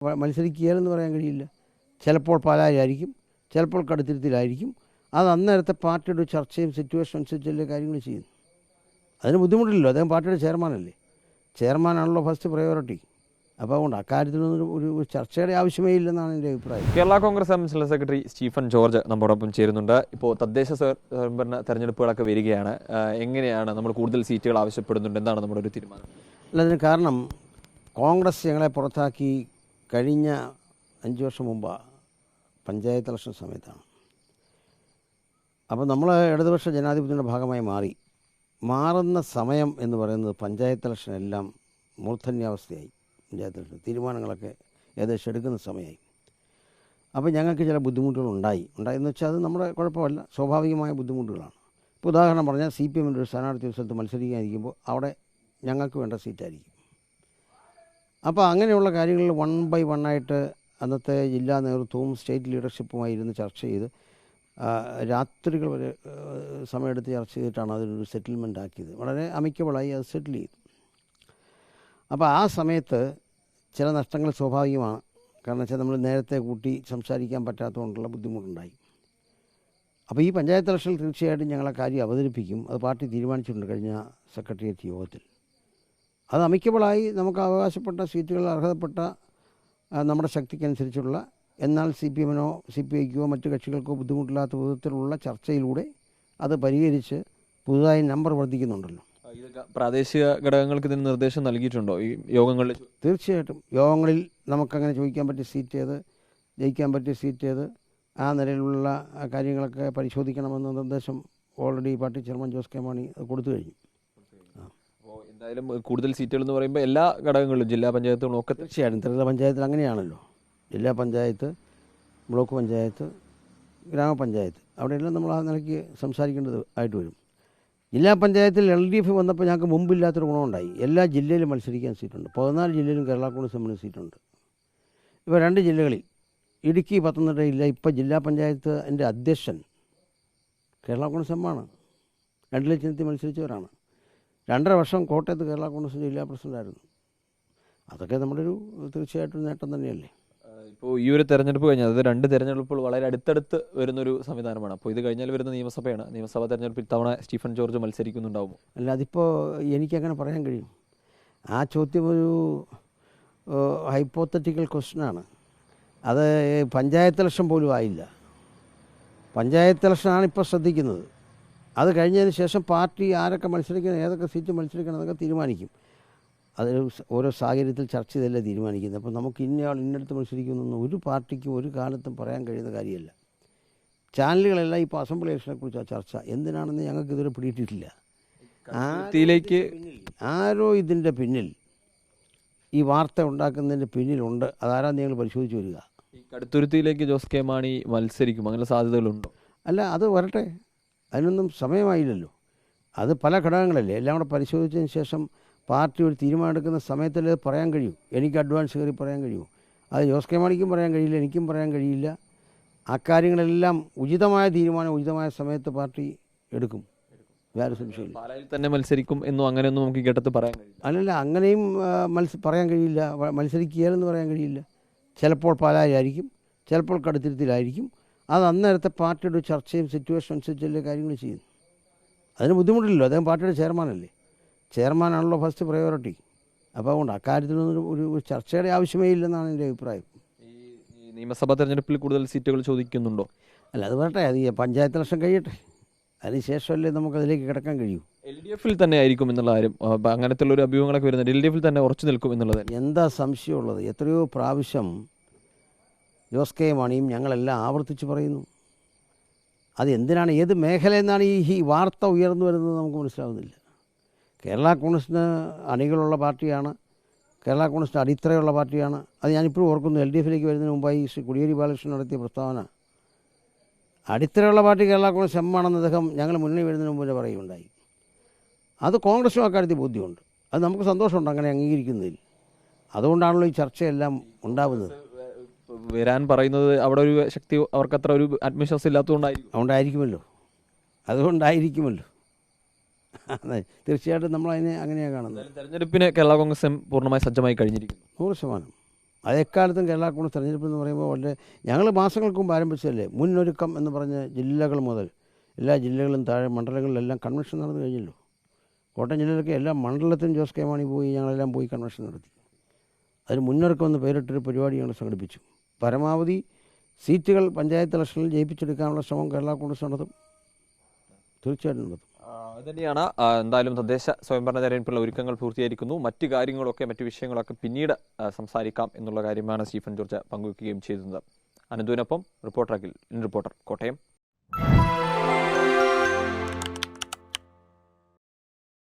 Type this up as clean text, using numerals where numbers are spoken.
മത്സരിക്കുകയെന്ന് പറയാൻ കഴിയില്ല. ചിലപ്പോൾ പാലായിലായിരിക്കും, ചിലപ്പോൾ കടുത്തുരുത്തിയിലായിരിക്കും. അത് അന്നേരത്തെ പാർട്ടിയുടെ ചർച്ചയും സിറ്റുവേഷൻ അനുസരിച്ചല്ലേ കാര്യങ്ങൾ ചെയ്യുന്നു. അതിന് ബുദ്ധിമുട്ടില്ലല്ലോ, അദ്ദേഹം പാർട്ടിയുടെ ചെയർമാനല്ലേ, ചെയർമാനാണല്ലോ ഫസ്റ്റ് പ്രയോറിറ്റി. അപ്പോൾ അതുകൊണ്ട് അക്കാര്യത്തിലൊന്നും ഒരു ചർച്ചയുടെ ആവശ്യമേ ഇല്ലെന്നാണ് എൻ്റെ അഭിപ്രായം. Kerala Congress M general secretary Stephen George നമ്മോടൊപ്പം ചേരുന്നുണ്ട്. ഇപ്പോൾ തദ്ദേശ സ്വയംഭരണ തെരഞ്ഞെടുപ്പുകളൊക്കെ വരികയാണ്. എങ്ങനെയാണ് നമ്മൾ കൂടുതൽ സീറ്റുകൾ ആവശ്യപ്പെടുന്നുണ്ട്? എന്താണ് നമ്മുടെ ഒരു തീരുമാനം? അല്ല, അതിന് കാരണം കോൺഗ്രസ് ഞങ്ങളെ പുറത്താക്കി കഴിഞ്ഞ 5 വർഷം മുമ്പ് പഞ്ചായത്ത് ഇലക്ഷൻ സമയത്താണ്. അപ്പോൾ നമ്മൾ ഇടതുപക്ഷ ജനാധിപത്യത്തിൻ്റെ ഭാഗമായി മാറുന്ന സമയം എന്ന് പറയുന്നത് പഞ്ചായത്ത് ഇലക്ഷൻ എല്ലാം മൂർധന്യാവസ്ഥയായി. പഞ്ചായത്ത് ഇലക്ഷൻ തീരുമാനങ്ങളൊക്കെ ഏകദേശം എടുക്കുന്ന സമയമായി. അപ്പോൾ ഞങ്ങൾക്ക് ചില ബുദ്ധിമുട്ടുകൾ ഉണ്ടായെന്ന് വെച്ചാൽ അത് നമ്മുടെ കുഴപ്പമല്ല, സ്വാഭാവികമായ ബുദ്ധിമുട്ടുകളാണ്. ഇപ്പോൾ ഉദാഹരണം പറഞ്ഞാൽ CPM ഒരു സ്ഥാനാർത്ഥി ഒരു സ്ഥലത്ത് മത്സരിക്കാനിരിക്കുമ്പോൾ അവിടെ ഞങ്ങൾക്ക് വേണ്ട സീറ്റായിരിക്കും. അപ്പോൾ അങ്ങനെയുള്ള കാര്യങ്ങളിൽ 1 by 1 ആയിട്ട് അന്നത്തെ ജില്ലാ നേതൃത്വവും സ്റ്റേറ്റ് ലീഡർഷിപ്പുമായി ഇരുന്ന് ചർച്ച ചെയ്ത് രാത്രികൾ വരെ സമയമെടുത്ത് ചർച്ച ചെയ്തിട്ടാണ് അതിനൊരു സെറ്റിൽമെൻ്റ് ആക്കിയത്. വളരെ അമിക്കബിളായി അത് സെറ്റിൽ ചെയ്തു. അപ്പോൾ ആ സമയത്ത് ചില നഷ്ടങ്ങൾ സ്വാഭാവികമാണ്. കാരണം വെച്ചാൽ നമ്മൾ നേരത്തെ കൂട്ടി സംസാരിക്കാൻ പറ്റാത്തതുകൊണ്ടുള്ള ബുദ്ധിമുട്ടുണ്ടായി. അപ്പോൾ ഈ പഞ്ചായത്ത് ഇലക്ഷനിൽ തീർച്ചയായിട്ടും ഞങ്ങളെ കാര്യം അവതരിപ്പിക്കും. അത് പാർട്ടി തീരുമാനിച്ചിട്ടുണ്ട് കഴിഞ്ഞ സെക്രട്ടേറിയറ്റ് യോഗത്തിൽ. അത് അമിക്കബിളായി നമുക്ക് അവകാശപ്പെട്ട സീറ്റുകൾ അർഹതപ്പെട്ട നമ്മുടെ ശക്തിക്കനുസരിച്ചുള്ള, എന്നാൽ CPM-നോ CPI-ക്കോ മറ്റു കക്ഷികൾക്കോ ബുദ്ധിമുട്ടില്ലാത്ത വിധത്തിലുള്ള ചർച്ചയിലൂടെ അത് പരിഹരിച്ച് പുതുതായി നമ്പർ വർദ്ധിക്കുന്നുണ്ടല്ലോ. പ്രാദേശിക ഘടകങ്ങൾക്ക് ഇതിന് നിർദ്ദേശം നൽകിയിട്ടുണ്ടോ ഈ യോഗങ്ങളിൽ? തീർച്ചയായിട്ടും യോഗങ്ങളിൽ നമുക്കങ്ങനെ ചോദിക്കാൻ പറ്റിയ സീറ്റ് ഏത്, ജയിക്കാൻ പറ്റിയ സീറ്റ് ഏത്, ആ നിലയിലുള്ള കാര്യങ്ങളൊക്കെ പരിശോധിക്കണമെന്ന നിർദ്ദേശം already party chairman Jose K Mani കൊടുത്തു കഴിഞ്ഞു. അപ്പോൾ എന്തായാലും കൂടുതൽ സീറ്റുകൾ എന്ന് പറയുമ്പോൾ എല്ലാ ഘടകങ്ങളിലും ജില്ലാ പഞ്ചായത്തുകളും ഒക്കെ തീർച്ചയായിട്ടും ത്രിതല പഞ്ചായത്തിൽ അങ്ങനെയാണല്ലോ. ജില്ലാ പഞ്ചായത്ത്, ബ്ലോക്ക് പഞ്ചായത്ത്, ഗ്രാമപഞ്ചായത്ത്, അവിടെയെല്ലാം നമ്മൾ ആ നിലയ്ക്ക് സംസാരിക്കേണ്ടത് ആയിട്ട് വരും. ജില്ലാ പഞ്ചായത്തിൽ LDF വന്നപ്പോൾ ഞങ്ങൾക്ക് മുമ്പില്ലാത്തൊരു ഗുണമുണ്ടായി. എല്ലാ ജില്ലയിലും മത്സരിക്കാൻ സീറ്റുണ്ട്. 14 ജില്ലയിലും കേരള കോൺഗ്രസ് എമ്മിന് സീറ്റുണ്ട്. ഇപ്പോൾ 2 ജില്ലകളിൽ ഇടുക്കി, പത്തനംതിട്ട ഇല്ല. ഇപ്പോൾ ജില്ലാ പഞ്ചായത്തിൻ്റെ അധ്യക്ഷൻ കേരള കോൺഗ്രസ് എമ്മാണ്. 2 ലക്ഷത്തിൽ മത്സരിച്ചവരാണ്. 2.5 വർഷം കോട്ടയത്ത് കേരള കോൺഗ്രസ് ജില്ലാ പ്രസിഡൻ്റായിരുന്നു. അതൊക്കെ നമ്മുടെ ഒരു തീർച്ചയായിട്ടും നേട്ടം തന്നെയല്ലേ. ഇപ്പോൾ ഈ ഒരു തെരഞ്ഞെടുപ്പ് കഴിഞ്ഞാൽ, അത് 2 തെരഞ്ഞെടുപ്പുകൾ വളരെ അടുത്തടുത്ത് വരുന്നൊരു സംവിധാനമാണ്. അപ്പോൾ ഇത് കഴിഞ്ഞാൽ വരുന്ന നിയമസഭയാണ്. നിയമസഭാ തെരഞ്ഞെടുപ്പിൽ ഇത്തവണ സ്റ്റീഫൻ ജോർജ് മത്സരിക്കുന്നുണ്ടാവുമോ? അല്ല, അതിപ്പോൾ എനിക്കങ്ങനെ പറയാൻ കഴിയും. ആ ചോദ്യം ഒരു ഹൈപ്പോത്തറ്റിക്കൽ ക്വസ്റ്റ്യനാണ്. അത് പഞ്ചായത്ത് ഇലക്ഷൻ പോലും ആയില്ല. പഞ്ചായത്ത് ഇലക്ഷനാണ് ഇപ്പോൾ ശ്രദ്ധിക്കുന്നത്. അത് കഴിഞ്ഞതിന് ശേഷം പാർട്ടി ആരൊക്കെ മത്സരിക്കണം, ഏതൊക്കെ സീറ്റ് മത്സരിക്കണം എന്നൊക്കെ തീരുമാനിക്കും. അത് ഓരോ സാഹചര്യത്തിൽ ചർച്ച ചെയ്തല്ലേ തീരുമാനിക്കുന്നത്. അപ്പോൾ നമുക്ക് ഇന്നയാൾ ഇന്നടുത്ത് മത്സരിക്കുന്നൊന്നും ഒരു പാർട്ടിക്കും ഒരു കാലത്തും പറയാൻ കഴിയുന്ന കാര്യമല്ല. ചാനലുകളെല്ലാം ഇപ്പോൾ അസംബ്ലി ഇലക്ഷനെക്കുറിച്ചാണ് ചർച്ച. എന്തിനാണെന്ന് ഞങ്ങൾക്ക് ഇതുവരെ പിടിയിട്ടിട്ടില്ല. ആരോ ഇതിൻ്റെ പിന്നിൽ, ഈ വാർത്ത ഉണ്ടാക്കുന്നതിൻ്റെ പിന്നിലുണ്ട്. അതാരാന്ന് ഞങ്ങൾ പരിശോധിച്ച് വരിക. ഈ കടുത്തുരുത്തിയിലേക്ക് ജോസ് കെ മാണി മത്സരിക്കും, അങ്ങനെ സാധ്യതകളുണ്ടോ? അല്ല, അത് വരട്ടെ, അതിനൊന്നും സമയമായില്ലല്ലോ. അത് പല ഘടകങ്ങളല്ലേ, എല്ലാം കൂടെ പരിശോധിച്ചതിന് ശേഷം പാർട്ടി ഒരു തീരുമാനം എടുക്കുന്ന സമയത്തല്ലേ പറയാൻ കഴിയൂ. എനിക്ക് അഡ്വാൻസ് കയറി പറയാൻ കഴിയൂ. അത് ജോസ് കെ മാണിക്കും പറയാൻ കഴിയില്ല, എനിക്കും പറയാൻ കഴിയില്ല. ആ കാര്യങ്ങളെല്ലാം ഉചിതമായ തീരുമാനം ഉചിതമായ സമയത്ത് പാർട്ടി എടുക്കും. വേറെ സംശയമില്ല. പാലായിൽ തന്നെ മത്സരിക്കും എന്നും അങ്ങനെയൊന്നും നമുക്ക് കേട്ടത് പറയാൻ കഴിയില്ല. അല്ലല്ല, അങ്ങനെയും പറയാൻ കഴിയില്ല. മത്സരിക്കുകയെന്ന് പറയാൻ കഴിയില്ല. ചിലപ്പോൾ പാലായിലായിരിക്കും, ചിലപ്പോൾ കടുത്തുരുത്തിയിലായിരിക്കും. അത് അന്നേരത്തെ പാർട്ടിയുടെ ചർച്ചയും സിറ്റുവേഷൻ അനുസരിച്ചല്ലേ കാര്യങ്ങൾ ചെയ്യുന്നു. അതിന് ബുദ്ധിമുട്ടില്ലല്ലോ, അദ്ദേഹം പാർട്ടിയുടെ ചെയർമാനല്ലേ, ചെയർമാനാണല്ലോ ഫസ്റ്റ് പ്രയോറിറ്റി. അപ്പോൾ അതുകൊണ്ട് അക്കാര്യത്തിലൊന്നും ഒരു ചർച്ചയുടെ ആവശ്യമേ ഇല്ലെന്നാണ് എൻ്റെ അഭിപ്രായം. ഈ നിയമസഭാ തെരഞ്ഞെടുപ്പിൽ കൂടുതൽ സീറ്റുകൾ ചോദിക്കുന്നുണ്ടോ? അല്ല, അത് വരട്ടെ, അത് ഈ പഞ്ചായത്ത് ഇലക്ഷൻ കഴിയട്ടെ, അതിനുശേഷമല്ലേ നമുക്കതിലേക്ക് കിടക്കാൻ കഴിയൂ. LDF-ൽ തന്നെ ആയിരിക്കും എന്നുള്ള കാര്യം, അങ്ങനത്തെ ഉള്ളൊരു അഭ്യൂഹങ്ങളൊക്കെ വരുന്നത്. LDF-ൽ തന്നെ ഉറച്ചു നിൽക്കും എന്നുള്ളത് എന്താ സംശയമുള്ളത്? എത്രയോ പ്രാവശ്യം ജോസ് കെ മാണിയും ഞങ്ങളെല്ലാം ആവർത്തിച്ച് പറയുന്നു. അത് എന്തിനാണ്, ഏത് മേഖലയെന്നാണ് ഈ വാർത്ത ഉയർന്നു വരുന്നത് നമുക്ക് മനസ്സിലാവുന്നില്ല. കേരള കോൺഗ്രസിന് അണികളുള്ള പാർട്ടിയാണ്, കേരള കോൺഗ്രസിന് അടിത്തറയുള്ള പാർട്ടിയാണ്. അത് ഞാനിപ്പോഴും ഓർക്കുന്നു. LDF-ലേക്ക് വരുന്നതിന് മുമ്പായി ശ്രീ കോടിയേരി ബാലകൃഷ്ണൻ നടത്തിയ പ്രസ്താവന, അടിത്തറയുള്ള പാർട്ടി കേരള കോൺഗ്രസ് എമ്മാണെന്ന് അദ്ദേഹം ഞങ്ങൾ മുന്നണി വരുന്നതിന് മുമ്പ് പറയുകയുണ്ടായി. അത് കോൺഗ്രസും അക്കാര്യത്തിൽ ബോധ്യമുണ്ട്. അത് നമുക്ക് സന്തോഷമുണ്ട് അങ്ങനെ അംഗീകരിക്കുന്നതിൽ. അതുകൊണ്ടാണല്ലോ ഈ ചർച്ചയെല്ലാം ഉണ്ടാവുന്നത്. വരാൻ പറയുന്നത് അവിടെ ഒരു ശക്തി, അവർക്കത്ര ഒരു ആത്മവിശ്വാസം ഇല്ലാത്തതുകൊണ്ടായിരിക്കുമല്ലോ. അതുകൊണ്ടായിരിക്കുമല്ലോ. തീർച്ചയായിട്ടും നമ്മൾ അതിനെ അങ്ങനെയാണ് കാണുന്നത്. തെരഞ്ഞെടുപ്പിന് കേരള കോൺഗ്രസ് പൂർണ്ണമായി സജ്ജമായി കഴിഞ്ഞിരിക്കുന്നു. 100%. അത് എക്കാലത്തും കേരള കോൺഗ്രസ് തെരഞ്ഞെടുപ്പ് എന്ന് പറയുമ്പോൾ വളരെ ഞങ്ങൾ മാസങ്ങൾക്ക് മുമ്പ് ആരംഭിച്ചതല്ലേ. മുന്നൊരുക്കം എന്ന് പറഞ്ഞ് ജില്ലകൾ മുതൽ എല്ലാ ജില്ലകളും താഴെ മണ്ഡലങ്ങളിലെല്ലാം കൺവെൻഷൻ നടന്നു കഴിഞ്ഞല്ലോ. കോട്ടയം ജില്ലയിലൊക്കെ എല്ലാ മണ്ഡലത്തിലും ജോസ് കെ മാണി പോയി, ഞങ്ങളെല്ലാം പോയി കൺവെൻഷൻ നടത്തി. അതിന് മുന്നൊരുക്കം എന്ന് പേരിട്ടൊരു പരിപാടി ഞങ്ങൾ സംഘടിപ്പിച്ചു. പരമാവധി സീറ്റുകൾ പഞ്ചായത്ത് ഇലക്ഷനിൽ ജയിപ്പിച്ചെടുക്കാനുള്ള ശ്രമം കേരള കോൺഗ്രസ് നടത്തും, തീർച്ചയായിട്ടും നടത്തും. അതുതന്നെയാണ്. എന്തായാലും തദ്ദേശ സ്വയംഭരണ തെരഞ്ഞെടുപ്പുള്ള ഒരുക്കങ്ങൾ പൂർത്തീകരിക്കുന്നു. മറ്റു കാര്യങ്ങളൊക്കെ മറ്റു വിഷയങ്ങളൊക്കെ പിന്നീട് സംസാരിക്കാം എന്നുള്ള കാര്യമാണ് സ്റ്റീഫൻ ജോർജ് പങ്കുവയ്ക്കുകയും ചെയ്തത്. അനന്തുവിനൊപ്പം റിപ്പോർട്ടർ അഖിൽ, റിപ്പോർട്ടർ കോട്ടയം.